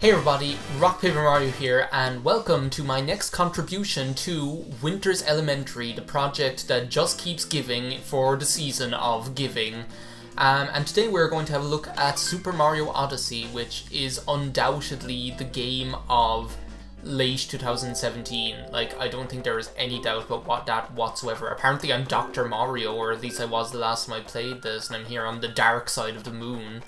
Hey everybody, RockPaperMario here, and welcome to my next contribution to Winter's Elementary, the project that just keeps giving for the season of giving. And today we're going to have a look at Super Mario Odyssey, which is undoubtedly the game of late 2017. Like, I don't think there is any doubt about that whatsoever. Apparently I'm Dr. Mario, or at least I was the last time I played this, and I'm here on the dark side of the moon.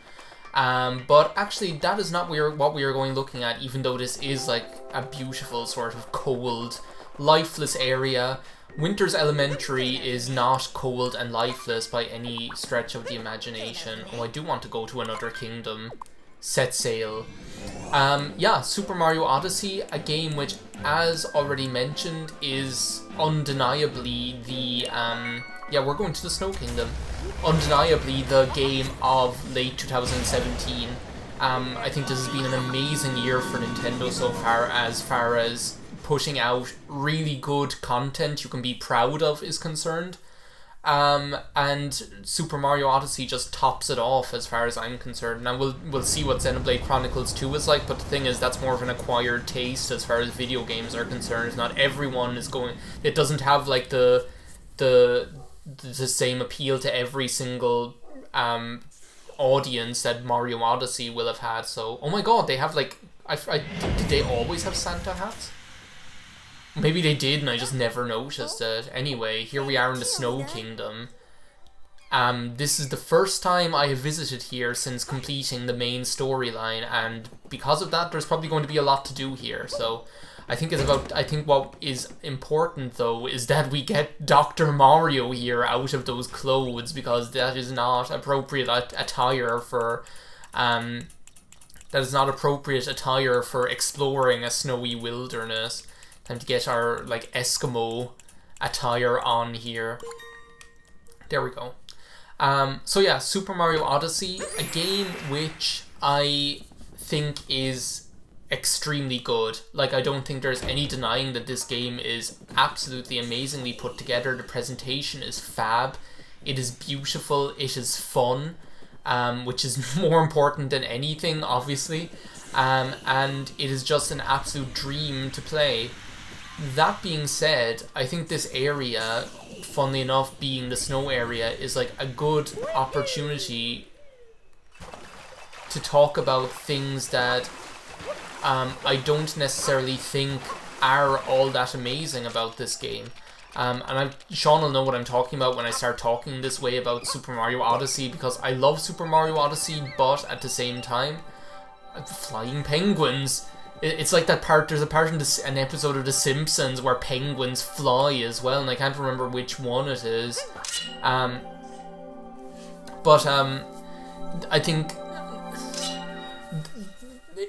But actually that is not what we are going looking at, even though this is like a beautiful sort of cold, lifeless area. Winter's Elementary is not cold and lifeless by any stretch of the imagination. Oh, I do want to go to another kingdom. Set sail. Yeah, Super Mario Odyssey, a game which, as already mentioned, is undeniably the, yeah, we're going to the Snow Kingdom. Undeniably the game of late 2017. I think this has been an amazing year for Nintendo so far as pushing out really good content you can be proud of is concerned. And Super Mario Odyssey just tops it off as far as I'm concerned. Now we'll see what Xenoblade Chronicles 2 is like, but the thing is that's more of an acquired taste as far as video games are concerned. Not everyone is going, it doesn't have like the same appeal to every single audience that Mario Odyssey will have had. So, oh my god, they have like, did they always have Santa hats? Maybe they did and I just never noticed it. Anyway, here we are in the Snow Kingdom. This is the first time I have visited here since completing the main storyline, and because of that there's probably going to be a lot to do here. So I think what is important though is that we get Dr. Mario here out of those clothes, because that is not appropriate attire for exploring a snowy wilderness. Time to get our like Eskimo attire on here. There we go. So yeah, Super Mario Odyssey, a game which I think is extremely good. Like, I don't think there's any denying that this game is absolutely amazingly put together. The presentation is fab. It is beautiful. It is fun, which is more important than anything, obviously. And it is just an absolute dream to play. That being said, I think this area, funnily enough being the snow area, is like a good opportunity to talk about things that I don't necessarily think are all that amazing about this game. And Sean will know what I'm talking about when I start talking this way about Super Mario Odyssey, because I love Super Mario Odyssey, but at the same time, flying penguins. It's like that part, there's a part in an episode of The Simpsons where penguins fly as well, and I can't remember which one it is. I think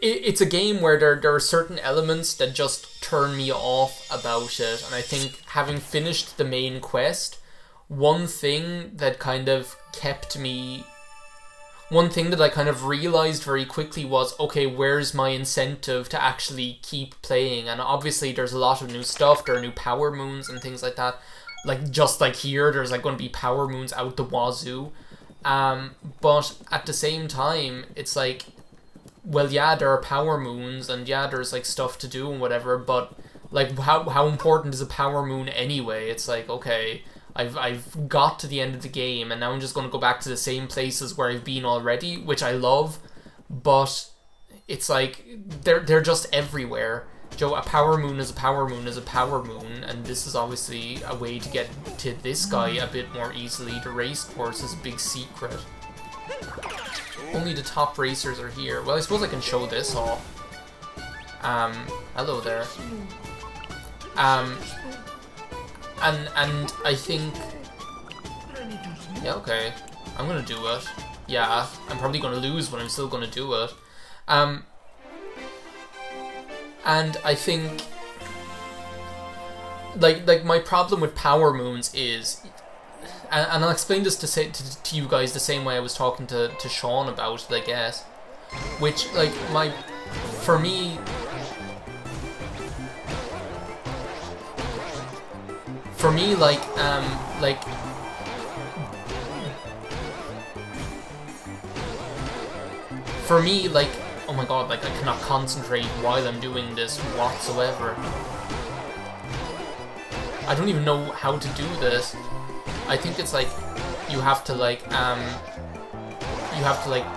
it's a game where there are certain elements that just turn me off about it, and I think having finished the main quest, one thing that I kind of realized very quickly was, okay, where's my incentive to actually keep playing? And obviously there's a lot of new stuff, there are new power moons and things like that. Like, just like here, there's like going to be power moons out the wazoo. But at the same time, it's like, well, yeah, there are power moons, and yeah, there's like stuff to do and whatever, but like, how important is a power moon anyway? It's like, okay, I've got to the end of the game, and now I'm just going to go back to the same places where I've been already, which I love, but it's like, they're just everywhere. Joe, a power moon is a power moon is a power moon, and this is obviously a way to get to this guy a bit more easily. The race course is a big secret. Only the top racers are here. Well, I suppose I can show this off. Hello there. And I think, yeah, okay, I'm gonna do it. Yeah, I'm probably gonna lose, but I'm still gonna do it. And I think, like my problem with power moons is, and I'll explain this to you guys the same way I was talking to Sean about it, I guess, which, like, for me, oh my god, like I cannot concentrate while I'm doing this whatsoever. I don't even know how to do this. I think it's like you have to like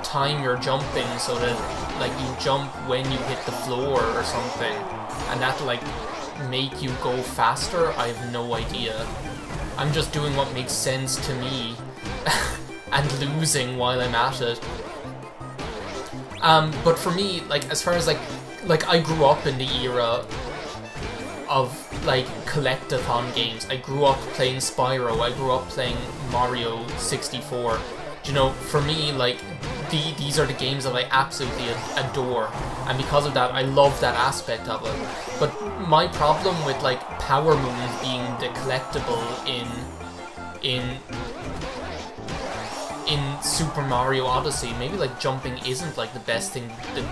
time your jumping so that like you jump when you hit the floor or something, and that like make you go faster. I have no idea. I'm just doing what makes sense to me and losing while I'm at it. But for me, like as far as like I grew up in the era of like collectathon games. I grew up playing Spyro, I grew up playing Mario 64. You know, for me, like, these are the games that I absolutely adore, and because of that, I love that aspect of it. But my problem with, like, Power Moon being the collectible in Super Mario Odyssey, maybe, like, jumping isn't, like, the best thing that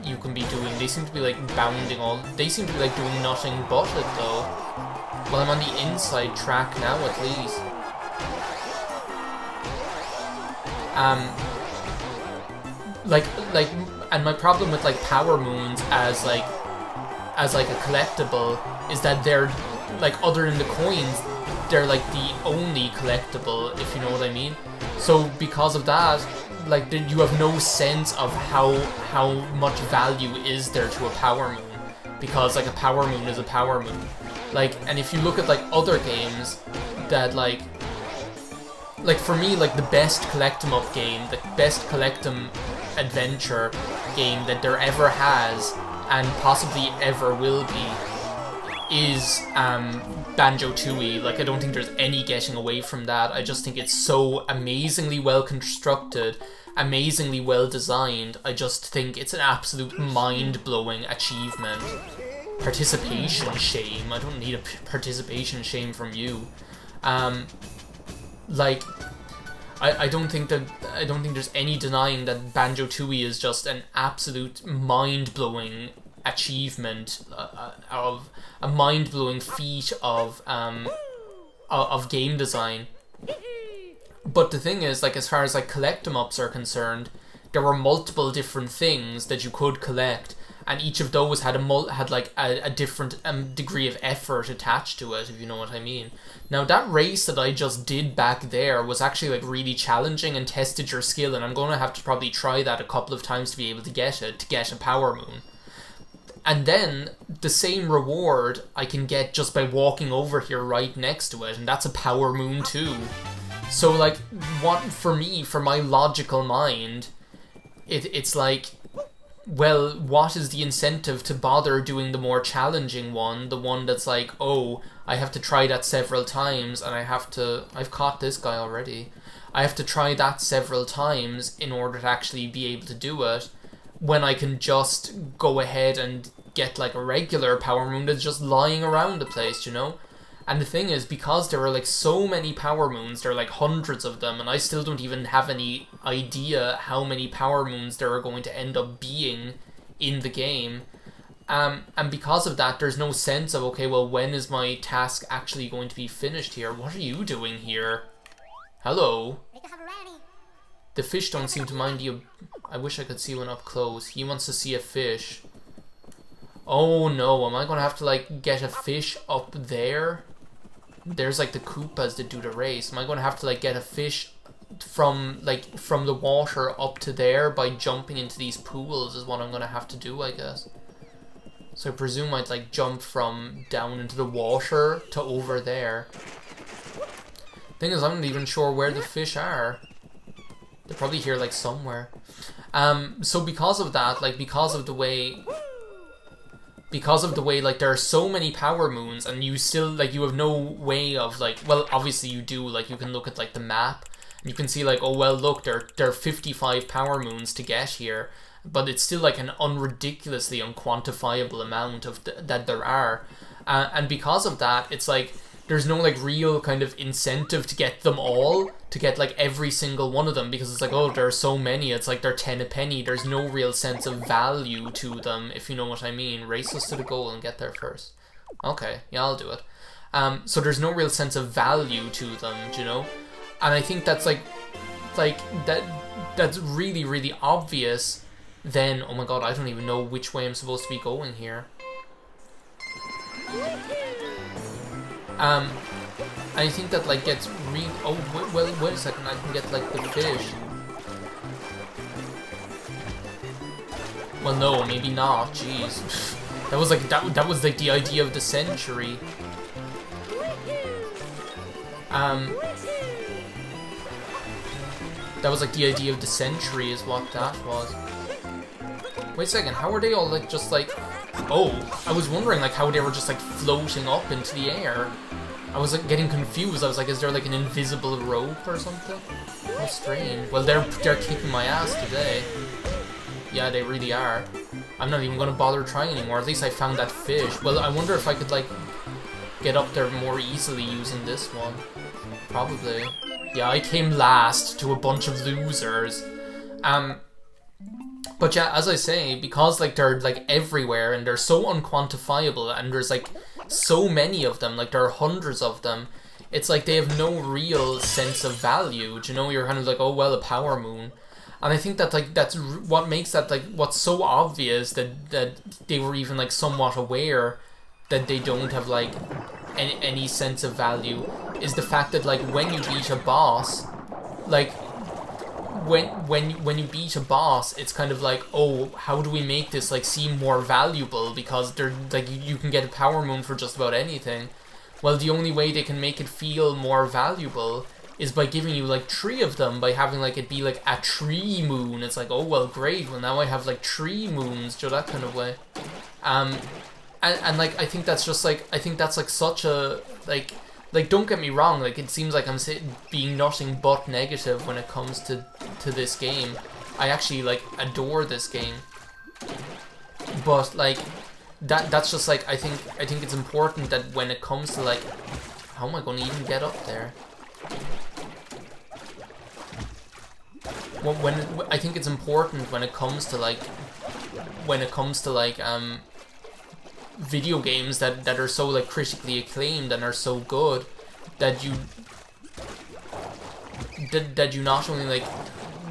you can be doing. They seem to be, like, bounding they seem to be, like, doing nothing but it, though. Well, I'm on the inside track now, at least. And my problem with, like, Power Moons as a collectible is that they're, like, other than the coins, they're, like, the only collectible, if you know what I mean. So, because of that, like, you have no sense of how much value is there to a Power Moon, because, like, a Power Moon is a Power Moon. Like, and if you look at, like, other games that, like, for me, like, the best collect-em-up game, the best collect-em adventure game that there ever has, and possibly ever will be, is Banjo-Tooie. Like, I don't think there's any getting away from that. I just think it's so amazingly well constructed, amazingly well designed. I just think it's an absolute mind-blowing achievement. Participation shame. I don't need a participation shame from you. Like, I don't think there's any denying that Banjo-Tooie is just an absolute mind-blowing achievement of a mind-blowing feat of game design. But the thing is, like, as far as like collect-em-ups are concerned, there were multiple different things that you could collect, and each of those had a different degree of effort attached to it, if you know what I mean. Now, that race that I just did back there was actually, like, really challenging and tested your skill, and I'm going to have to probably try that a couple of times to be able to get it, to get a Power Moon. And then, the same reward I can get just by walking over here right next to it, and that's a Power Moon too. So, like, for my logical mind, it's like, well, what is the incentive to bother doing the more challenging one? The one that's like, oh, I have to try that several times, and I've caught this guy already. I have to try that several times in order to actually be able to do it, when I can just go ahead and get, like, a regular Power Moon that's just lying around the place, you know? And the thing is, because there are, like, so many Power Moons, there are, like, hundreds of them, and I still don't even have any idea how many Power Moons there are going to end up being in the game. And because of that, there's no sense of, okay, well, when is my task actually going to be finished here? What are you doing here? Hello? The fish don't seem to mind you. I wish I could see one up close. He wants to see a fish. Oh no, am I gonna have to, like, get a fish up there? There's, like, the Koopas that do the race. Am I gonna have to, like, get a fish from the water up to there by jumping into these pools is what I'm gonna have to do, I guess. So I presume I'd, like, jump from down into the water to over there. Thing is, I'm not even sure where the fish are. They're probably here, like, somewhere. So because of that, like, because of the way, like, there are so many Power Moons, and you still, like, you have no way of, like, well, obviously you do, like, you can look at, like, the map, and you can see, like, oh, well, look, there are 55 Power Moons to get here, but it's still, like, an ridiculously unquantifiable amount of that there are, and because of that, it's, like, there's no, like, real kind of incentive to get them all, to get, like, every single one of them, because it's like, oh, there are so many, it's like they're 10 a penny. There's no real sense of value to them, if you know what I mean. Race us to the goal and get there first. Okay, yeah, I'll do it. So there's no real sense of value to them, do you know? And I think that's, that's really, really obvious then, oh my god, I don't even know which way I'm supposed to be going here. I think that, like, gets oh, well, wait a second, I can get, like, the fish. Well, no, maybe not, jeez. That was, like, that was, like, the idea of the century. That was, like, the idea of the century is what that was. Wait a second, how are they all, like, just, like... Oh, I was wondering, like, how they were just, like, floating up into the air. I was, like, getting confused. I was like, is there, like, an invisible rope or something? How strange. Well, they're kicking my ass today. Yeah, they really are. I'm not even gonna bother trying anymore. At least I found that fish. Well, I wonder if I could, like, get up there more easily using this one. Probably. Yeah, I came last to a bunch of losers. But yeah, as I say, because, like, they're, like, everywhere and they're so unquantifiable and there's, like, so many of them, like, there are hundreds of them, it's like they have no real sense of value. Do you know? You're kind of like, oh, well, a power moon. And I think that, like, that's what makes that, like, what's so obvious that they were even, like, somewhat aware that they don't have, like, any sense of value is the fact that, like, when you beat a boss, like, when you beat a boss, it's kind of like, oh, how do we make this, like, seem more valuable, because they're, like, you can get a power moon for just about anything. Well, the only way they can make it feel more valuable is by giving you, like, 3 of them, by having, like, it be, like, a tree moon. It's like, oh, well, great, well, now I have, like, 3 moons, so that kind of way. And like, I think that's just, like, I think that's, like, such a, like, don't get me wrong, like, it seems like I'm being nothing but negative when it comes to this game. I actually, like, adore this game. But, like, that's just, like, I think it's important that when it comes to, like, how am I going to even get up there? Well, I think it's important when it comes to, like, video games that are so, like, critically acclaimed and are so good that you not only, like,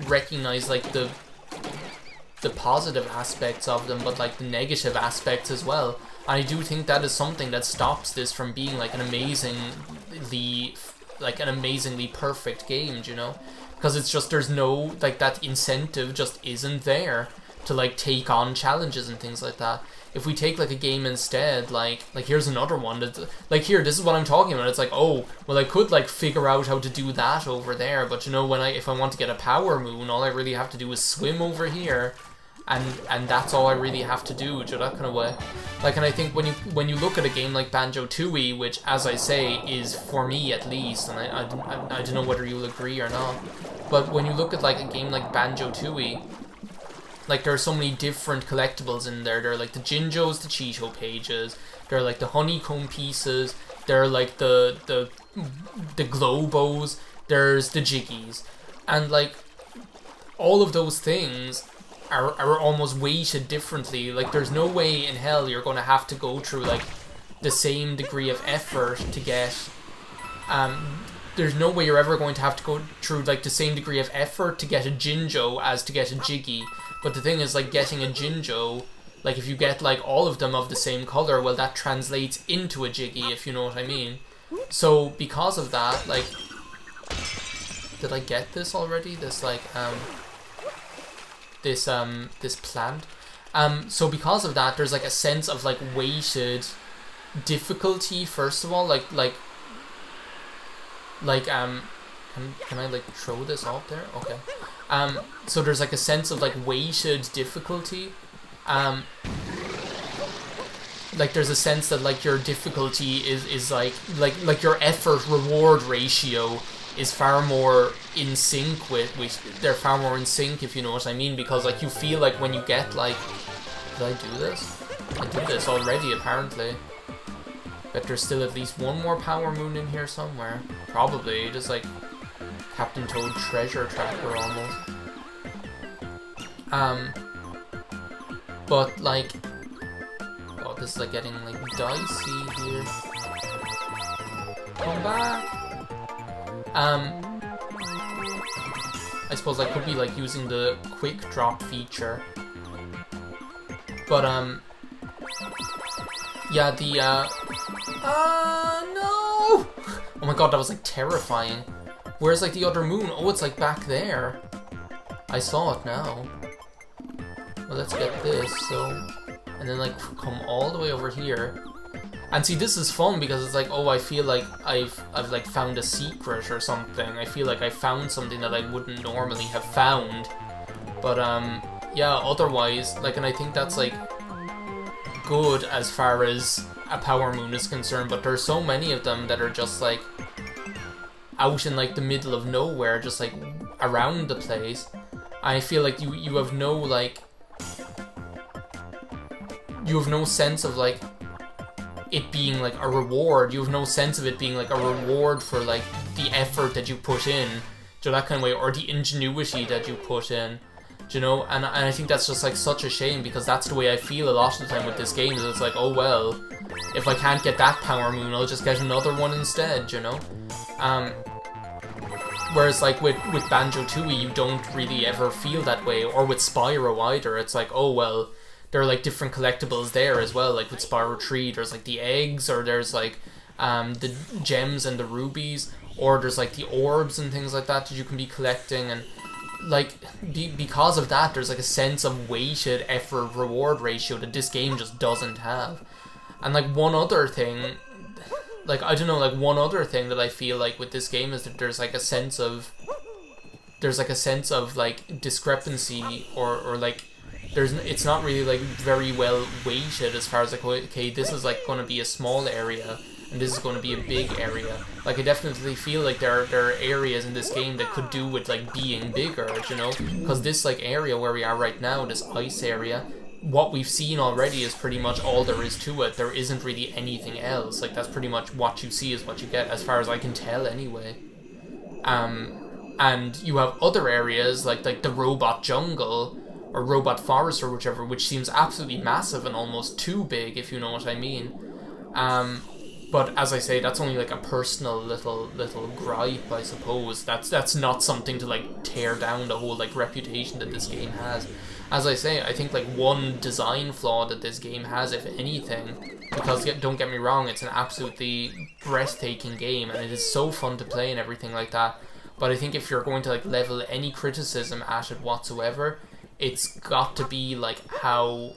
recognize, like, the positive aspects of them, but, like, the negative aspects as well. And I do think that is something that stops this from being, like, an amazingly perfect game, do you know? Because it's just, there's no, like, that incentive just isn't there to, like, take on challenges and things like that. If we take, like, a game instead, like here's another one that, like, here, this is what I'm talking about. It's like, oh, well, I could, like, figure out how to do that over there, but, you know, if I want to get a power moon, all I really have to do is swim over here, and that's all I really have to do, that kind of way. Like, and I think when you look at a game like Banjo-Tooie, which, as I say, is, for me at least, and I don't know whether you'll agree or not, but when you look at, like, a game like Banjo-Tooie, like, there are so many different collectibles in there. There are, like, the Jinjos, the Cheeto pages, there are, like, the honeycomb pieces, there are, like, the Globos, there's the Jiggies, and, like, all of those things are almost weighted differently. Like, there's no way in hell you're going to have to go through, like, the same degree of effort to get, there's no way you're ever going to have to go through, like, the same degree of effort to get a Jinjo as to get a Jiggy. But the thing is, like, getting a Jinjo, like, if you get, like, all of them of the same color, well, that translates into a Jiggy, if you know what I mean. So, because of that, like, did I get this already? This, like, this plant. So because of that, there's, like, a sense of, like, weighted difficulty, first of all, can I, like, throw this out there? Okay. So there's, like, a sense of, like, weighted difficulty. Like, there's a sense that, like, your difficulty is like your effort reward ratio is far more in sync with they're far more in sync, if you know what I mean, because, like, you feel like when you get, like, did I do this? I did this already, apparently. Bet there's still at least one more power moon in here somewhere. Probably, just like Captain Toad treasure tracker almost. But, like, oh, this is, like, getting, like, dicey here. Come back. I suppose I could be, like, using the quick drop feature But, yeah, the, no! Oh my god, that was, like, terrifying. Where's, like, the other moon? Oh, it's, like, back there. I saw it now. Well, let's get this, so... And then, like, come all the way over here. And see, this is fun because it's like, oh, I feel like I've like, found a secret or something. I feel like I found something that I wouldn't normally have found. But, yeah, otherwise, like, and I think that's, like, good as far as a power moon is concerned, but there's so many of them that are just, like, out in, like, the middle of nowhere, just, like, around the place. I feel like you have no, like, you have no sense of, like, it being, like, a reward. You have no sense of it being, like, a reward for, like, the effort that you put in, you know, that kind of way, or the ingenuity that you put in, you know, and I think that's just, like, such a shame, because that's the way I feel a lot of the time with this game, is it's like, oh, well, if I can't get that power moon, I'll just get another one instead, you know, whereas, like, with Banjo-Tooie, you don't really ever feel that way, or with Spyro either. It's like, oh, well, there are, like, different collectibles there as well, like with Spyro 3, there's, like, the eggs, or there's, like, the gems and the rubies, or there's, like, the orbs and things like that you can be collecting, and, like, because of that, there's, like, a sense of weighted effort-reward ratio that this game just doesn't have. And, like, one other thing, like, I don't know, like, one other thing that I feel like with this game is that there's, like, a sense of, like, discrepancy, or like, it's not really, like, very well weighted as far as, like, okay, this is, like, going to be a small area, and this is going to be a big area. Like, I definitely feel like there are areas in this game that could do with, like, being bigger, you know? Because this, like, area where we are right now, this ice area, what we've seen already is pretty much all there is to it. There isn't really anything else. Like, that's pretty much what you see is what you get, as far as I can tell, anyway. And you have other areas, like the robot jungle, or robot forest, or whichever, which seems absolutely massive and almost too big, if you know what I mean. But as I say, that's only like a personal little gripe, I suppose. That's not something to, like, tear down the whole, like, reputation that this game has. As I say, I think, like, one design flaw that this game has, if anything, because don't get me wrong, it's an absolutely breathtaking game, and it is so fun to play and everything like that. But I think if you're going to, like, level any criticism at it whatsoever, it's got to be, like, how,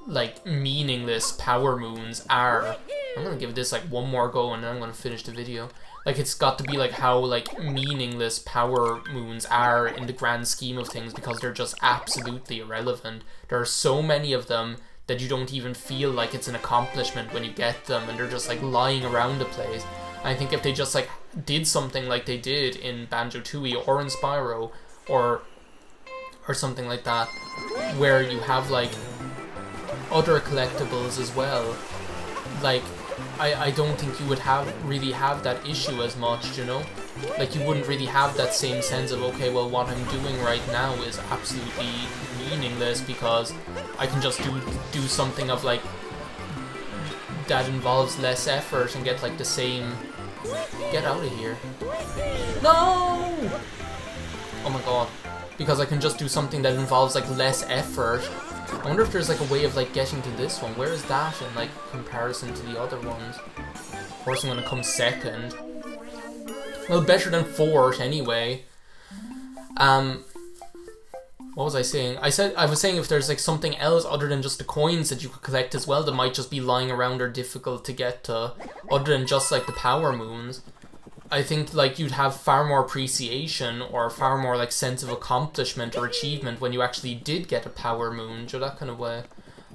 like, meaningless power moons are. I'm gonna give this, like, one more go and then I'm gonna finish the video. Like, it's got to be, like, how, like, meaningless power moons are in the grand scheme of things, because they're just absolutely irrelevant. There are so many of them that you don't even feel like it's an accomplishment when you get them, and they're just, like, lying around the place. I think if they just, like, did something like they did in Banjo-Tooie or in Spyro, or something like that, where you have, like, other collectibles as well, like, I don't think you would really have that issue as much, you know? Like, you wouldn't really have that same sense of, okay, well, what I'm doing right now is absolutely meaningless because I can just do something of, like, that involves less effort and get, like, the same... Get out of here. No! Oh my god. Because I can just do something that involves, like, less effort. I wonder if there's, like, a way of, like, getting to this one. Where is that in, like, comparison to the other ones? Of course I'm gonna come second. Well, better than fourth, anyway. What was I saying? I was saying if there's, like, something else other than just the coins that you could collect as well that might just be lying around or difficult to get to, other than just, like, the power moons. I think, like, you'd have far more appreciation or far more, like, sense of accomplishment or achievement when you actually did get a power moon, or that kind of way.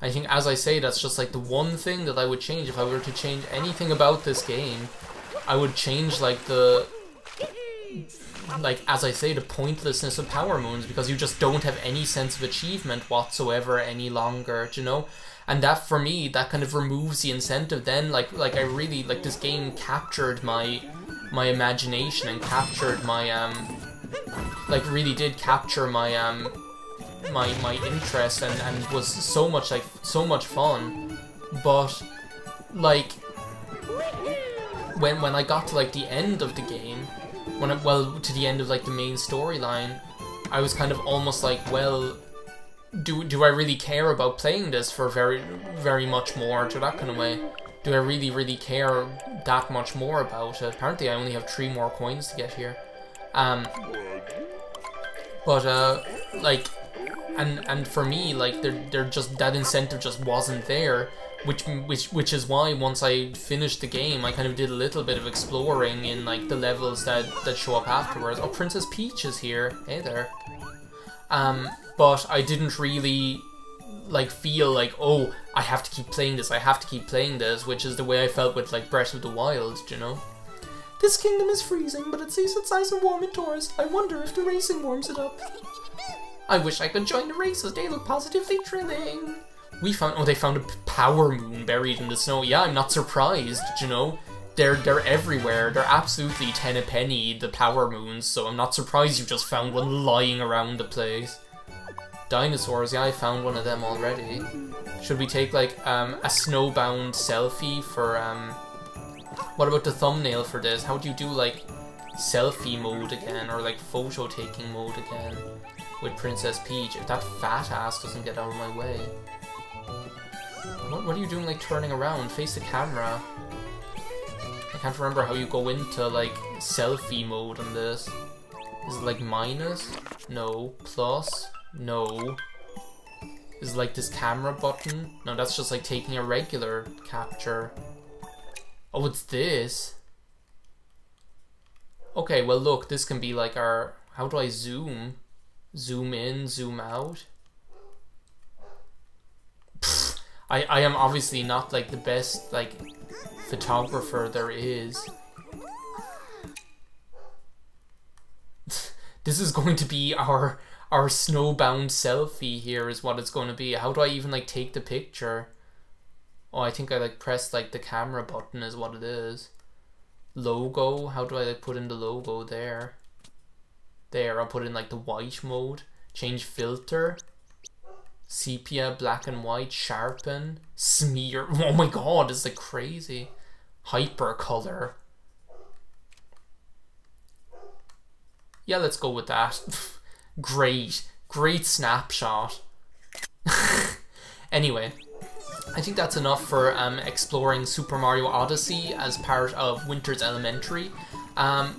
I think, as I say, that's just, like, the one thing that I would change. If I were to change anything about this game, I would change, like, as I say, the pointlessness of power moons, because you just don't have any sense of achievement whatsoever any longer, do you know? And that, for me, that kind of removes the incentive then. Like I really, like, this game captured my imagination and captured my, like, really did capture my, my interest and was so much fun. But, like, when I got to, like, the end of the game, to the end of, like, the main storyline, I was kind of almost like, well, do I really care about playing this for very much more, to that kind of way? Do I really care that much more about it? Apparently I only have 3 more coins to get here. Like, and for me, like, they're just, that incentive just wasn't there, which is why once I finished the game, I kind of did a little bit of exploring in like the levels that show up afterwards. Oh, Princess Peach is here. Hey there. But I didn't really like feel like, oh, I have to keep playing this, which is the way I felt with like Breath of the Wild, you know? This kingdom is freezing, but it sees it's nice and warm indoors. I wonder if the racing warms it up. I wish I could join the races, they look positively thrilling. We found, oh, they found a power moon buried in the snow. Yeah, I'm not surprised, you know? They're everywhere. They're absolutely 10 a penny, the power moons, so I'm not surprised you just found one lying around the place. Dinosaurs, yeah, I found one of them already. Should we take like a snowbound selfie for what about the thumbnail for this? How do you do like selfie mode again, or like photo taking mode again with Princess Peach, if that fat ass doesn't get out of my way? What are you doing, like turning around? Face the camera. I can't remember how you go into like selfie mode on this. Is it like minus? No. Plus? No. Is it like this camera button? No, that's just like taking a regular capture. Oh, it's this. Okay, well look, this can be like our... How do I zoom? Zoom in, zoom out? Pfft, I am obviously not like the best like photographer there is. This is going to be our snowbound selfie here is what it's going to be. How do I even like take the picture? Oh, I think I like pressed like the camera button is what it is. Logo, how do I like put in the logo there? There, I'll put in like the white mode. Change filter. Sepia, black and white, sharpen, smear. Oh my god, it's like crazy. Hyper color. Yeah, let's go with that. Great snapshot. Anyway, I think that's enough for exploring Super Mario Odyssey as part of Winter's Elementary.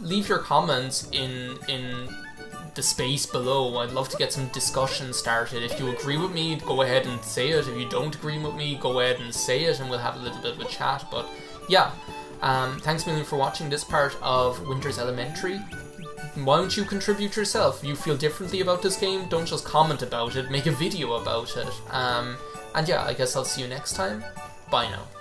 Leave your comments in the space below. I'd love to get some discussion started. If you agree with me, go ahead and say it. If you don't agree with me, go ahead and say it and we'll have a little bit of a chat. But yeah, thanks a million for watching this part of Winter's Elementary. Why don't you contribute yourself? If you feel differently about this game, don't just comment about it, make a video about it. And yeah, I guess I'll see you next time. Bye now.